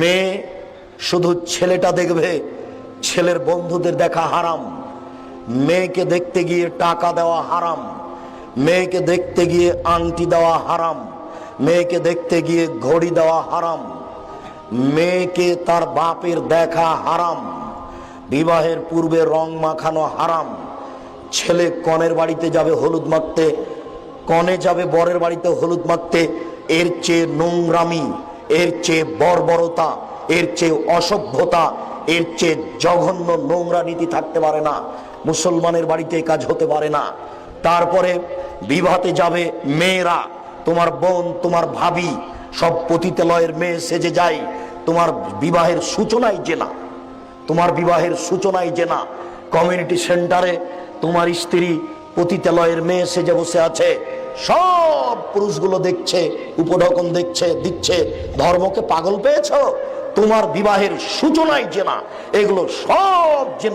মেয়ে শুধু ছেলেটা দেখবে, ছেলের বন্ধুদের দেখা হারাম। মেয়েকে দেখতে গিয়ে টাকা দেওয়া হারাম, মেয়েকে দেখতে গিয়ে আংটি দেওয়া হারাম, মেয়েকে দেখতে গিয়ে ঘড়ি দেওয়া হারাম, মেয়েকে তার বাপের দেখা হারাম, বিবাহের পূর্বে রং মাখানো হারাম। ছেলে কনের বাড়িতে যাবে হলুদ মাখতে, কনে যাবে বরের বাড়িতে হলুদ মাখতে। এর চেয়ে নোংরামি, এর চেয়ে বর্বরতা, এর চেয়ে অসভ্যতা, এর চেয়ে জঘন্য নোংরা নীতি থাকতে পারে না। মুসলমানের বাড়িতে কাজ হতে পারে না। তারপরে বিবাহতে যাবে মেয়েরা, তোমার বোন, তোমার ভাবি, সব পতিতালয়ের মেয়ে সেজে যায়। তোমার বিবাহের সূচনায় জেনা, তোমার বিবাহের সূচনায় জেনা। কমিউনিটি সেন্টারে তোমার স্ত্রী পতিতালয়ের মেয়ে সেজে বসে আছে, সব পুরুষগুলো দেখছে, উপঢকন দেখছে, দিচ্ছে। ধর্মকে পাগল পেয়েছো? তোমার বিবাহের সূচনায় জেনা, এগুলো সব জেনা।